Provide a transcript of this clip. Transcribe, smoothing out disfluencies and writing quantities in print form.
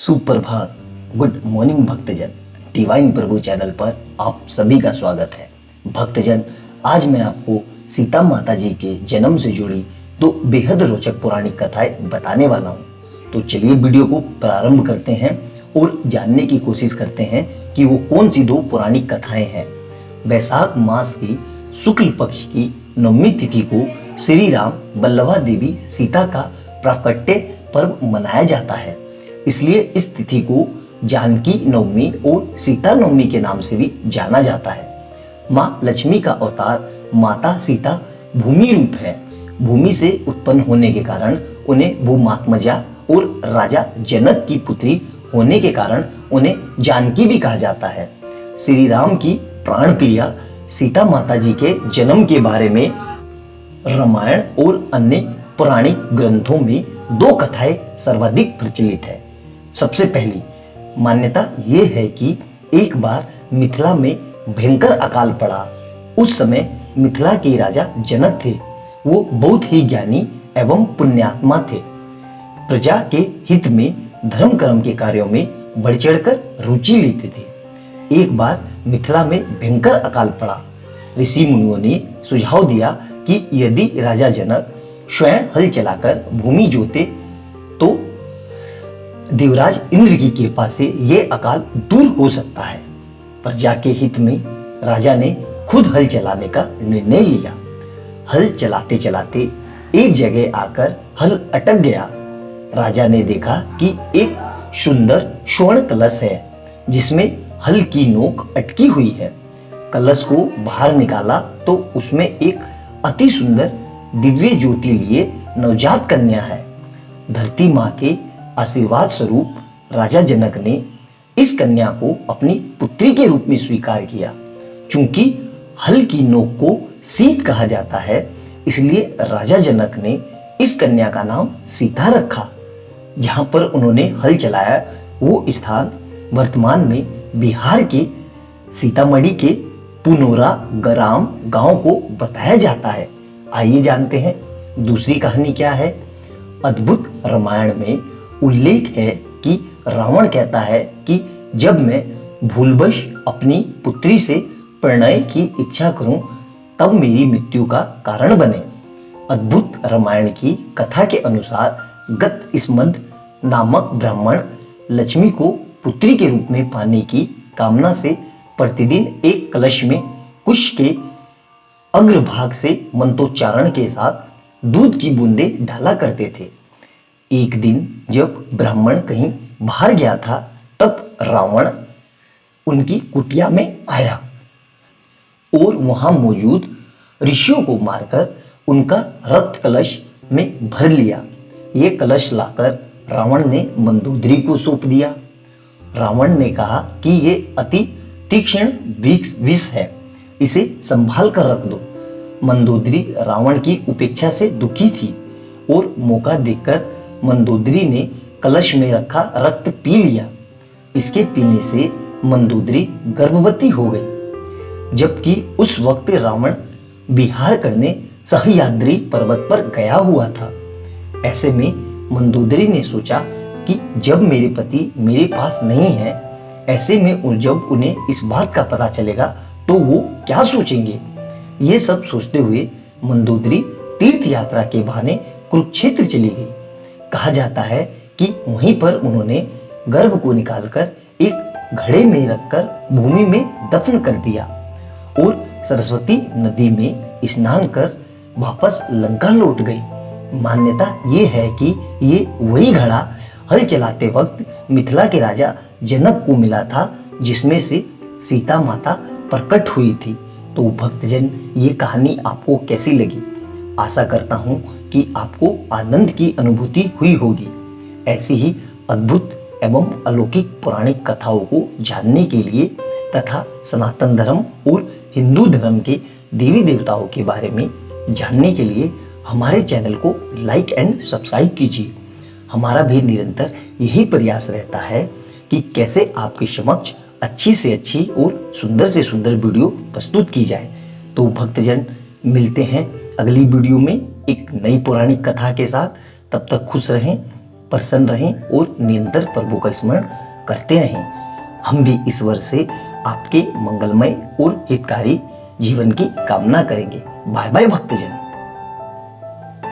सुप्रभात, good morning भक्तजन। Divine प्रभु channel पर आप सभी का स्वागत है। भक्तजन, आज मैं आपको सीता माता जी के जन्म से जुड़ी दो बेहद रोचक पौराणिक कथाएं बताने वाला हूं। तो चलिए वीडियो को प्रारंभ करते हैं और जानने की कोशिश करते हैं कि वो कौन सी दो पौराणिक कथाएं हैं। वैशाख मास की शुक्ल पक्ष की नवमी तिथि को श्री राम बल्लभा देवी सीता का प्राकट्य पर्व मनाया जाता है। इसलिए इस तिथि को जानकी नवमी और सीता नवमी के नाम से भी जाना जाता है। माँ लक्ष्मी का अवतार माता सीता भूमि रूप है। भूमि से उत्पन्न होने के कारण उन्हें भूमात्मजा और राजा जनक की पुत्री होने के कारण उन्हें जानकी भी कहा जाता है। श्री राम की प्राण प्रिया सीता माता जी के जन्म के बारे में रामायण और अन्य पौराणिक ग्रंथों में दो कथाएं सर्वाधिक प्रचलित है। सबसे पहली मान्यता यह है कि एक बार मिथिला में भयंकर अकाल पड़ा। उस समय मिथिला के राजा जनक थे। वो बहुत ही ज्ञानी एवं पुण्यात्मा थे। प्रजा के हित में धर्म कर्म के कार्यों में बढ़ चढ़कर रुचि लेते थे। एक बार मिथिला में भयंकर अकाल पड़ा। ऋषि मुनियों ने सुझाव दिया कि यदि राजा जनक स्वयं हल चलाकर भूमि जोते तो देवराज इंद्र की कृपा से यह अकाल दूर हो सकता है। प्रजा के हित में राजा ने खुद हल चलाने का निर्णय लिया। हल चलाते चलाते एक जगह आकर हल अटक गया। राजा ने देखा कि एक सुंदर स्वर्ण कलश है जिसमें हल की नोक अटकी हुई है। कलश को बाहर निकाला तो उसमें एक अति सुंदर दिव्य ज्योति लिए नवजात कन्या है। धरती माँ के आशीर्वाद स्वरूप राजा जनक ने इस कन्या को अपनी पुत्री के रूप में स्वीकार किया। चूंकि हल की नोक को सीत कहा जाता है, इसलिए राजा जनक ने इस कन्या का नाम सीता रखा। जहां पर उन्होंने हल चलाया वो स्थान वर्तमान में बिहार के सीतामढ़ी के पुनोरा ग्राम गांव को बताया जाता है। आइए जानते हैं दूसरी कहानी क्या है। अद्भुत रामायण में उल्लेख है कि रावण कहता है कि जब मैं भूलवश अपनी पुत्री से प्रणय की इच्छा करूं तब मेरी मृत्यु का कारण बने। अद्भुत रामायण की कथा के अनुसार गतस्मद नामक ब्राह्मण लक्ष्मी को पुत्री के रूप में पाने की कामना से प्रतिदिन एक कलश में कुश के अग्रभाग से मंत्रोच्चारण के साथ दूध की बूंदें डाला करते थे। एक दिन जब ब्राह्मण कहीं बाहर गया था तब रावण उनकी कुटिया में आया और वहां मौजूद ऋषियों को मारकर उनका रक्त कलश में भर लिया। ये कलश लाकर रावण ने मंदोदरी को सौंप दिया। रावण ने कहा कि ये अति तीक्ष्ण विष है, इसे संभाल कर रख दो। मंदोदरी रावण की उपेक्षा से दुखी थी और मौका देखकर मंदोदरी ने कलश में रखा रक्त पी लिया। इसके पीने से मंदोदरी गर्भवती हो गई। जबकि उस वक्त रावण विहार करने सह्याद्री पर्वत पर गया हुआ था। ऐसे में मंदोदरी ने सोचा कि जब मेरे पति मेरे पास नहीं है, ऐसे में जब उन्हें इस बात का पता चलेगा तो वो क्या सोचेंगे। ये सब सोचते हुए मंदोदरी तीर्थ यात्रा के बहाने कुरुक्षेत्र चली गई। कहा जाता है कि वहीं पर उन्होंने गर्भ को निकालकर एक घड़े में रखकर भूमि में दफन कर दिया और सरस्वती नदी में स्नान कर वापस लंका लौट गई। मान्यता ये है कि ये वही घड़ा हल चलाते वक्त मिथिला के राजा जनक को मिला था जिसमें से सीता माता प्रकट हुई थी। तो भक्तजन, ये कहानी आपको कैसी लगी? आशा करता हूं कि आपको आनंद की अनुभूति हुई होगी। ऐसी ही अद्भुत एवं अलौकिक पौराणिक कथाओं को जानने के लिए तथा सनातन धर्म और हिंदू धर्म के देवी देवताओं के बारे में जानने के लिए हमारे चैनल को लाइक एंड सब्सक्राइब कीजिए। हमारा भी निरंतर यही प्रयास रहता है कि कैसे आपके समक्ष अच्छी से अच्छी और सुंदर से सुंदर वीडियो प्रस्तुत की जाए। तो भक्तजन, मिलते हैं अगली वीडियो में एक नई पौराणिक कथा के साथ। तब तक खुश रहें, प्रसन्न रहें और निरंतर प्रभु का स्मरण करते रहें। हम भी इस वर्ष से आपके मंगलमय और हितकारी जीवन की कामना करेंगे। बाय बाय भक्तजन।